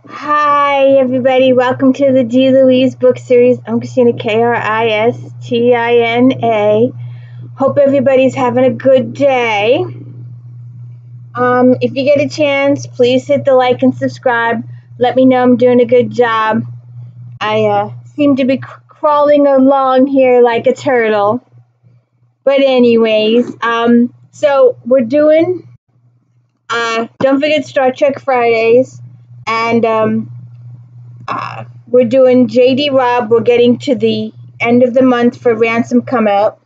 Hi, everybody. Welcome to the G. Louise book series. I'm Christina, Kristina. Hope everybody's having a good day. If you get a chance, please hit the like and subscribe. Let me know I'm doing a good job. I seem to be crawling along here like a turtle. But anyways, so we're doing, don't forget Star Trek Fridays. And we're doing JD Robb. We're getting to the end of the month for Ransom Come Out.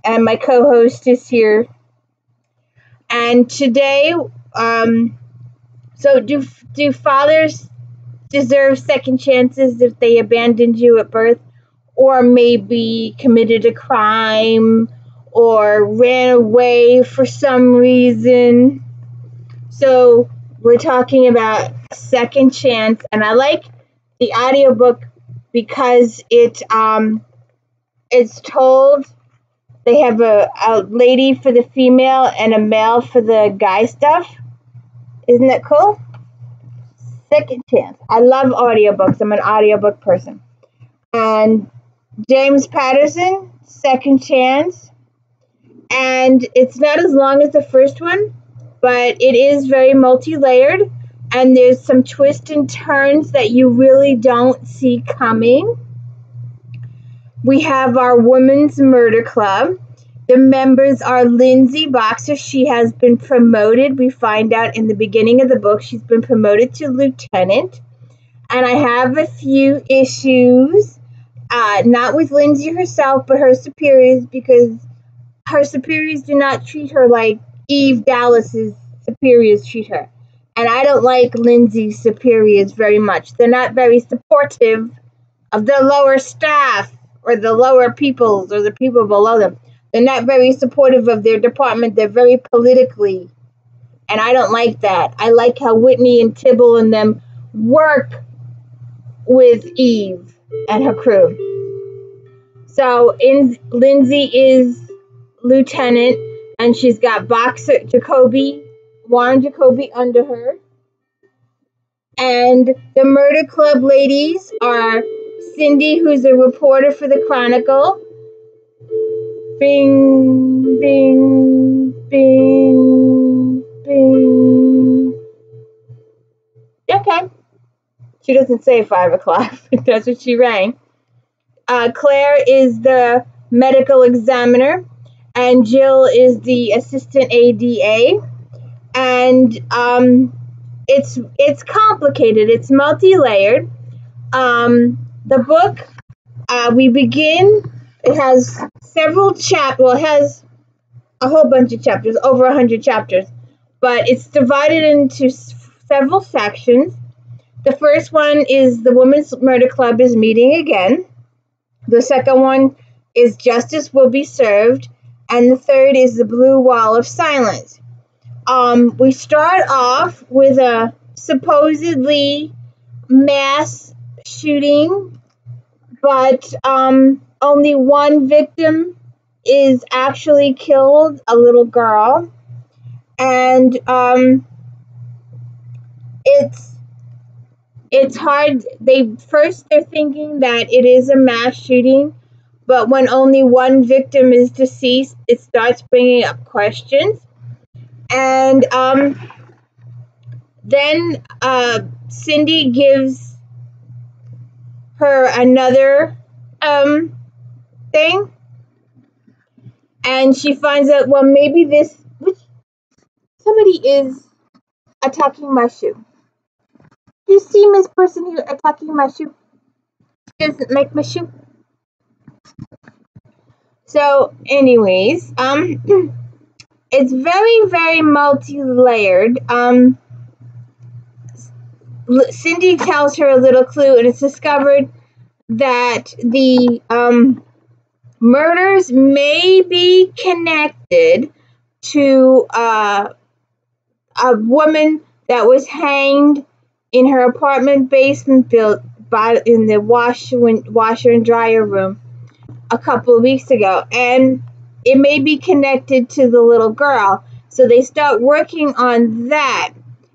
And my co-host is here. And today, so do fathers deserve second chances if they abandoned you at birth, or maybe committed a crime, or ran away for some reason? So we're talking about second chance, and I like the audiobook because it's told. They have a lady for the female and a male for the guy stuff. Isn't that cool? Second chance. I love audiobooks. I'm an audiobook person. And James Patterson, Second Chance. And it's not as long as the first one, but it is very multi-layered, and there's some twists and turns that you really don't see coming. We have our Women's Murder Club. The members are Lindsay Boxer. She has been promoted. We find out in the beginning of the book she's been promoted to lieutenant. And I have a few issues, not with Lindsay herself, but her superiors, because her superiors do not treat her like Eve Dallas's superiors treat her. And I don't like Lindsay's superiors very much. They're not very supportive of the lower staff or the lower peoples or the people below them. They're not very supportive of their department. They're very politically. And I don't like that. I like how Whitney and Tibble and them work with Eve and her crew. So Lindsay is lieutenant, and she's got Boxer Warren Jacoby under her. And the Murder Club ladies are Cindy, who's a reporter for the Chronicle. Bing, bing, bing, bing. Okay. She doesn't say 5 o'clock. That's what she rang. Claire is the medical examiner, and Jill is the assistant ADA. And it's complicated. It's multi-layered. The book, we begin, it has several chapters. Well, it has a whole bunch of chapters, over 100 chapters, but it's divided into several sections. The first one is the Women's Murder Club is meeting again. The second one is Justice Will Be Served. And the third is the Blue Wall of Silence. We start off with a supposedly mass shooting, but only one victim is actually killed, a little girl. And it's hard. They're thinking that it is a mass shooting, but when only one victim is deceased, it starts bringing up questions. And then Cindy gives her another thing, and she finds out, well, maybe somebody is attacking my shoe. You see this person here attacking my shoe? She doesn't like my shoe. So, anyways, it's very, very multi-layered. Cindy tells her a little clue, and it's discovered that the murders may be connected to a woman that was hanged in her apartment basement built in the washer and dryer room a couple of weeks ago, and it may be connected to the little girl. So they start working on that,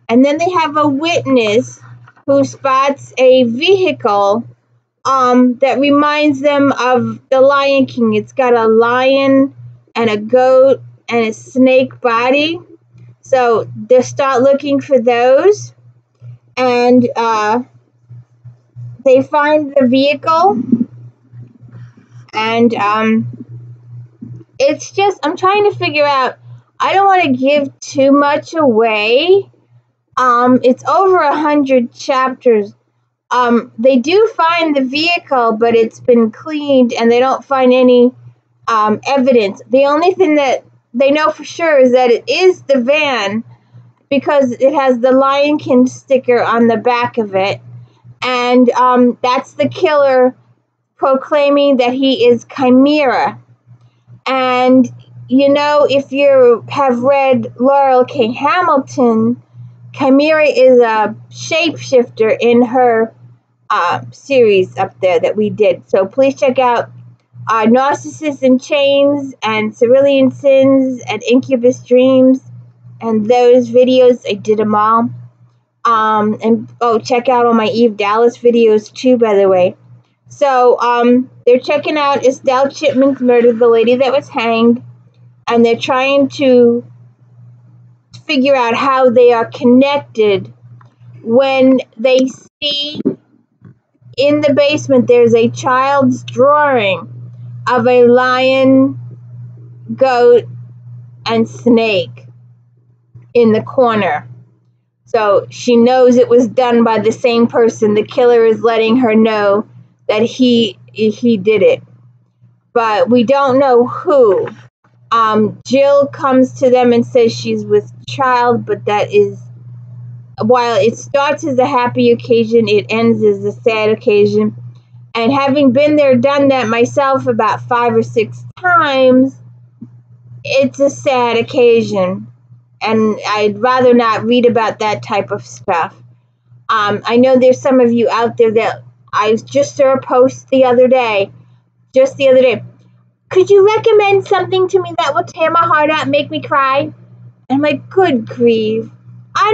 and then they have a witness who spots a vehicle that reminds them of the Lion King. It's got a lion and a goat and a snake body. So they start looking for those, and they find the vehicle, and it's just, I'm trying to figure out, I don't want to give too much away. It's over 100 chapters. They do find the vehicle, but it's been cleaned, and they don't find any evidence. The only thing that they know for sure is that it is the van, because it has the Lion King sticker on the back of it, and that's the killer proclaiming that he is Chimera. And you know, if you have read Laurel K. Hamilton, Chimera is a shapeshifter in her series up there that we did. So please check out Narcissus in Chains and Cerulean Sins and Incubus Dreams and those videos. I did them all. And check out all my Eve Dallas videos too, by the way. So they're checking out Estelle Chipman's murder, the lady that was hanged, and they're trying to figure out how they are connected when they see in the basement there's a child's drawing of a lion, goat, and snake in the corner. So she knows it was done by the same person. The killer is letting her know that he did it, but we don't know who. Jill comes to them and says she's with child, but that is, while it starts as a happy occasion, it ends as a sad occasion. And having been there, done that myself about 5 or 6 times, it's a sad occasion. And I'd rather not read about that type of stuff. I know there's some of you out there that I just saw a post the other day. Could you recommend something to me that will tear my heart out and make me cry? And I'm like, good grief. I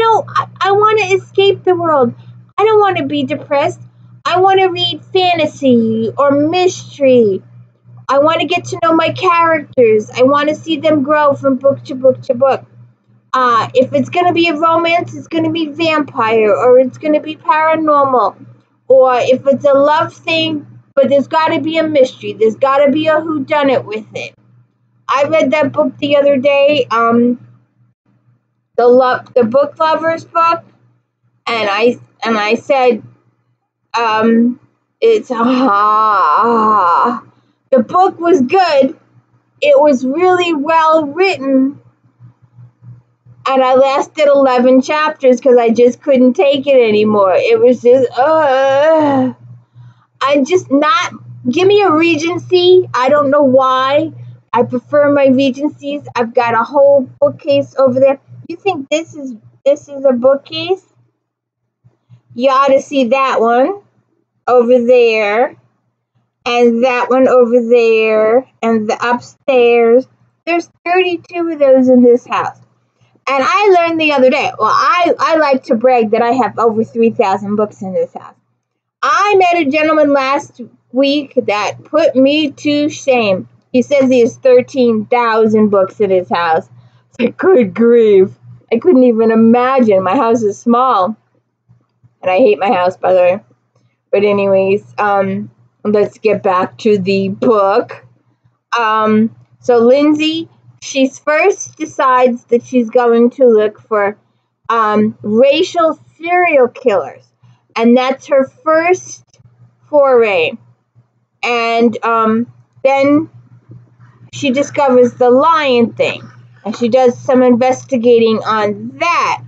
want to escape the world. I don't want to be depressed. I want to read fantasy or mystery. I want to get to know my characters. I want to see them grow from book to book to book. If it's going to be a romance, it's going to be vampire, or it's going to be paranormal. Or if it's a love thing, but there's got to be a mystery. There's got to be a whodunit with it. I read that book the other day, the Book Lovers book, and I said, the book was good. It was really well written. And I lasted 11 chapters because I just couldn't take it anymore. It was just, I'm just not, give me a Regency. I don't know why. I prefer my Regencies. I've got a whole bookcase over there. You think this is a bookcase? You ought to see that one over there. And that one over there. And the upstairs. There's 32 of those in this house. And I learned the other day, well, I like to brag that I have over 3,000 books in this house. I met a gentleman last week that put me to shame. He says he has 13,000 books in his house. It's like, good grief. I couldn't even imagine. My house is small. And I hate my house, by the way. But anyways, let's get back to the book. So Lindsay, she first decides that she's going to look for racial serial killers. And that's her first foray. And then she discovers the lion thing. And she does some investigating on that.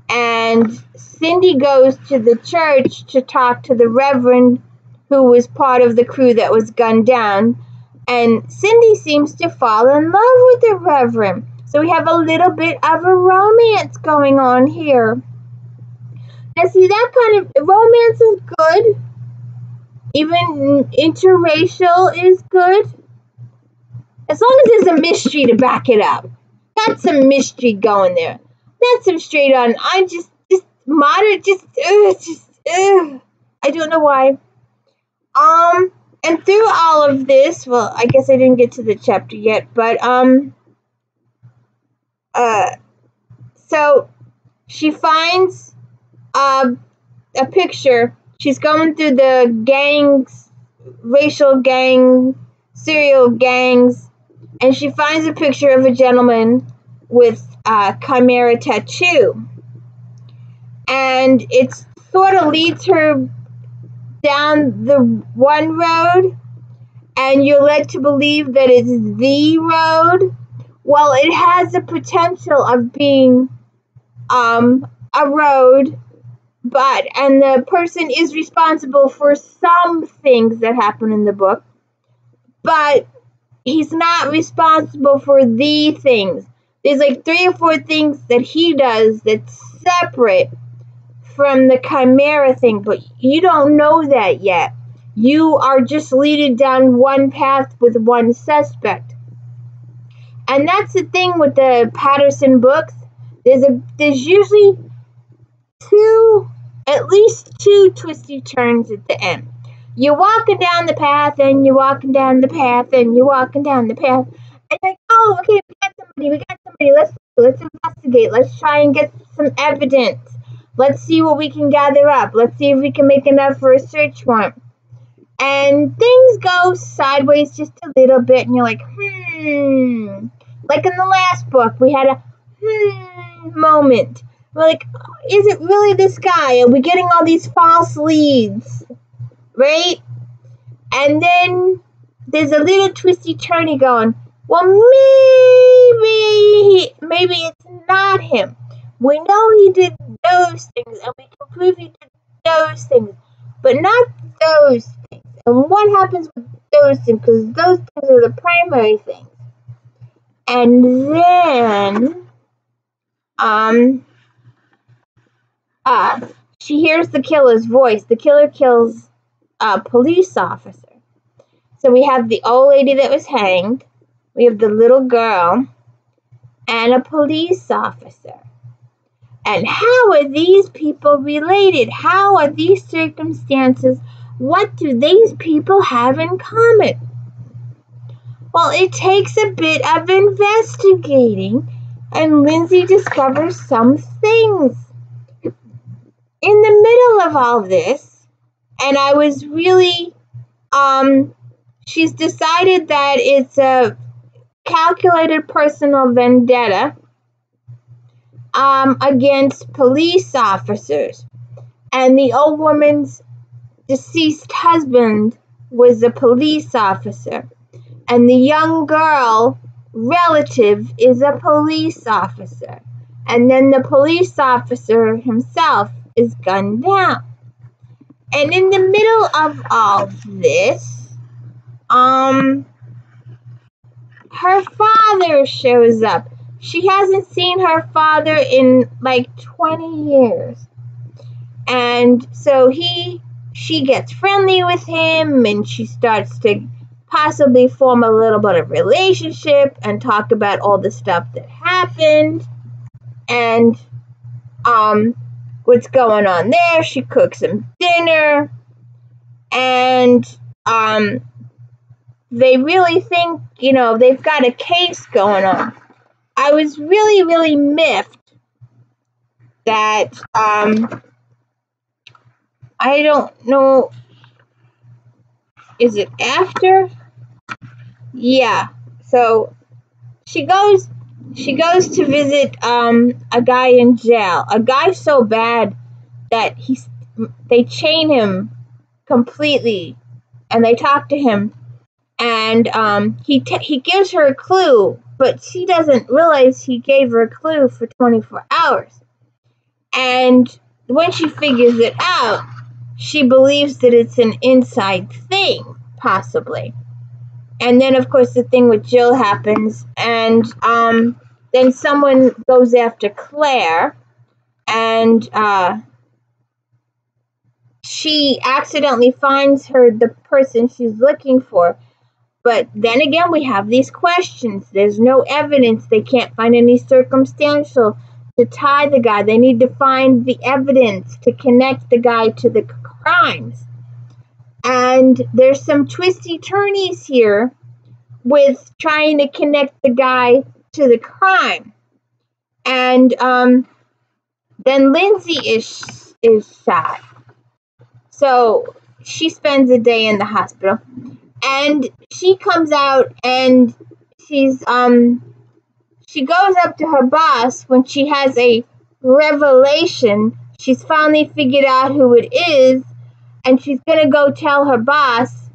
And Cindy goes to the church to talk to the reverend who was part of the crew that was gunned down. And Cindy seems to fall in love with the reverend. So we have a little bit of a romance going on here. Now see, that kind of romance is good. Even interracial is good. As long as there's a mystery to back it up. Got some mystery going there. Not some straight on, I'm just moderate, Ugh, I don't know why. And through all of this, well, I guess I didn't get to the chapter yet, but so she finds a picture. She's going through the gangs, racial gang, serial gangs, and she finds a picture of a gentleman with a chimera tattoo. And it sort of leads her down the one road, and you're led to believe that it's the road. Well, it has the potential of being a road, and the person is responsible for some things that happen in the book, but he's not responsible for the things. There's like 3 or 4 things that he does that's separate from the chimera thing, but you don't know that yet. You are just leading down one path with one suspect. And that's the thing with the Patterson books. There's usually at least two twisty turns at the end. You're walking down the path, and you're walking down the path, and you're walking down the path, and you're like, oh, okay, we got somebody, let's investigate, let's try and get some evidence, let's see what we can gather up, let's see if we can make enough for a search warrant. And things go sideways just a little bit, and you're like, like in the last book, we had a moment. We're like, is it really this guy? Are we getting all these false leads? Right? And then there's a little twisty turny going, well, maybe it's not him. We know he did those things, and we can prove he did those things, but not those things. And what happens with those things? Because those things are the primary things. And then, she hears the killer's voice. The killer kills a police officer. So we have the old lady that was hanged, we have the little girl, and a police officer. And how are these people related? How are these circumstances? What do these people have in common? Well, it takes a bit of investigating, and Lindsay discovers some things. In the middle of all this, and I was really, she's decided that it's a calculated personal vendetta against police officers. And the old woman's deceased husband was a police officer. And the young girl relative is a police officer. And then the police officer himself is gunned down. And in the middle of all this, her father shows up. She hasn't seen her father in like 20 years. And so she gets friendly with him, and she starts to possibly form a little bit of relationship and talk about all the stuff that happened and what's going on there. She cooks him dinner, and they really think, they've got a case going on. I was really, really miffed that I don't know, is it after? Yeah. So she goes to visit a guy in jail. A guy so bad that they chain him completely, and they talk to him, and he gives her a clue, but she doesn't realize he gave her a clue for 24 hours. And when she figures it out, she believes that it's an inside thing, possibly. And then, of course, the thing with Jill happens, and then someone goes after Claire, and she accidentally finds the person she's looking for. But then again, we have these questions. There's no evidence. They can't find any circumstantial. to tie the guy. They need to find the evidence to connect the guy to the crimes. And there's some twisty turnies here with trying to connect the guy to the crime. And then Lindsay is shot. So she spends a day in the hospital. And she comes out and she goes up to her boss when she has a revelation. She's finally figured out who it is, and she's going to go tell her boss.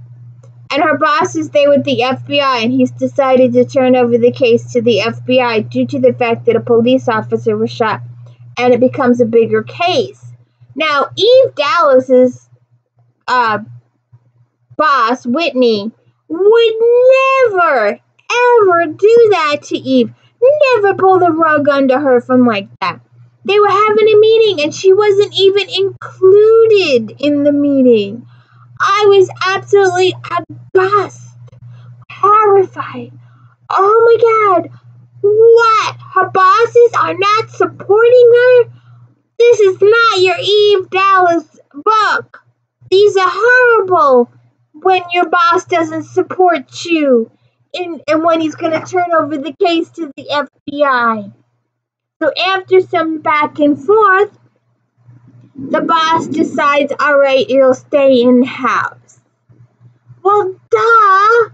And her boss is there with the FBI, and he's decided to turn over the case to the FBI due to the fact that a police officer was shot, and it becomes a bigger case. Now, Eve Dallas's boss, Whitney, would never, ever do that to Eve. Never pull the rug under her from like that. They were having a meeting and she wasn't even included in the meeting. I was absolutely aghast, horrified. Oh my God, what? Her bosses are not supporting her? This is not your Eve Dallas book. These are horrible when your boss doesn't support you and when he's going to turn over the case to the FBI. So after some back and forth, the boss decides, all right, you'll stay in-house. Well, duh.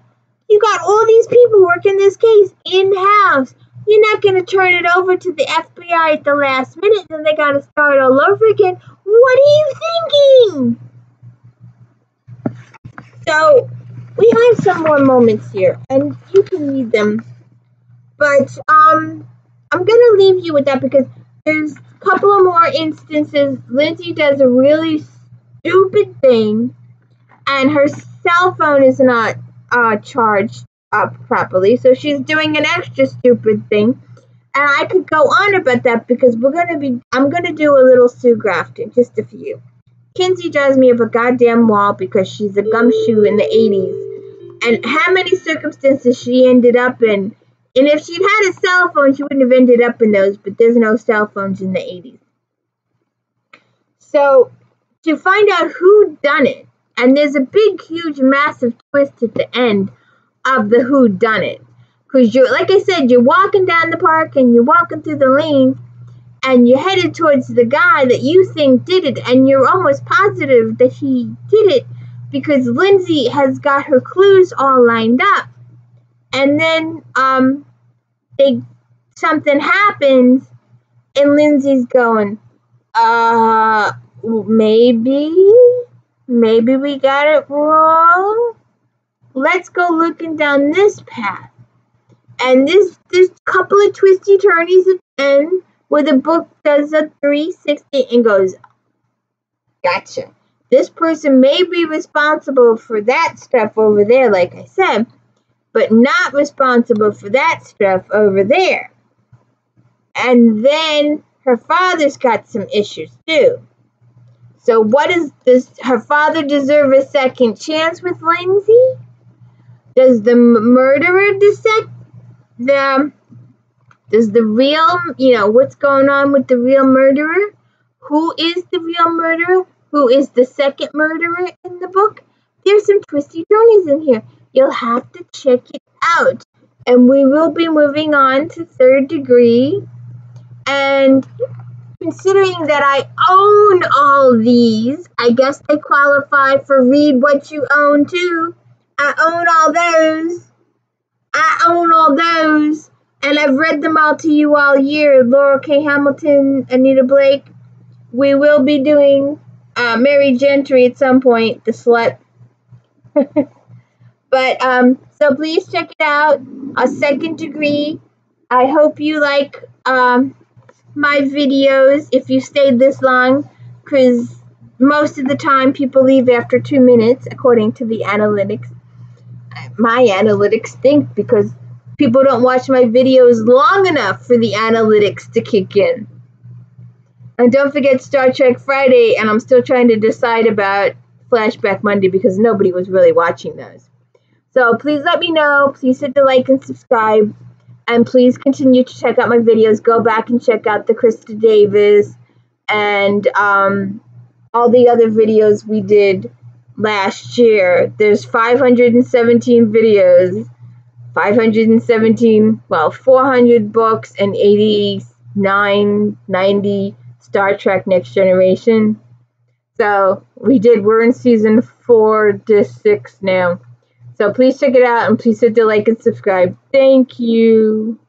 You got all these people working this case in-house. You're not going to turn it over to the FBI at the last minute, then they got to start all over again. What are you thinking? So, we have some more moments here, and you can read them. But, I'm going to leave you with that because there's a couple of more instances. Lindsay does a really stupid thing, and her cell phone is not charged up properly, so she's doing an extra stupid thing. And I could go on about that because I'm gonna do a little Sue grafting, just a few. Kinsey drives me up a goddamn wall because she's a gumshoe in the 80s. And how many circumstances she ended up in. And if she'd had a cell phone, she wouldn't have ended up in those, but there's no cell phones in the 80s. So, to find out who done it, and there's a big, huge, massive twist at the end of the who done it. Because like I said, you're walking down the park and you're walking through the lane and you're headed towards the guy that you think did it, and you're almost positive that he did it because Lindsay has got her clues all lined up. And then something happens and Lindsay's going, maybe we got it wrong. Let's go looking down this path. And there's a couple of twisty turnies at the end where the book does a 360 and goes, gotcha. This person may be responsible for that stuff over there, like I said, but not responsible for that stuff over there. And then her father's got some issues too. So what does her father deserve a second chance with Lindsay? Does the murderer does the real, what's going on with the real murderer? Who is the real murderer? Who is the second murderer in the book? There's some twisty turnies in here. You'll have to check it out. And we will be moving on to Third Degree. And considering that I own all these, I guess they qualify for read what you own too. I own all those. And I've read them all to you all year. Laura K. Hamilton, Anita Blake. We will be doing Mary Gentry at some point, the slut. But, so please check it out. Second Degree. I hope you like my videos if you stayed this long, because most of the time people leave after 2 minutes, according to the analytics. My analytics stink because people don't watch my videos long enough for the analytics to kick in. And don't forget Star Trek Friday, and I'm still trying to decide about Flashback Monday because nobody was really watching those. So please let me know. Please hit the like and subscribe. And please continue to check out my videos. Go back and check out the Krista Davis and all the other videos we did last year. There's 517 videos, 517, well, 400 books and 89, 90 Star Trek Next Generation. So we're in season 4 to 6 now. So please check it out and please hit the like and subscribe. Thank you.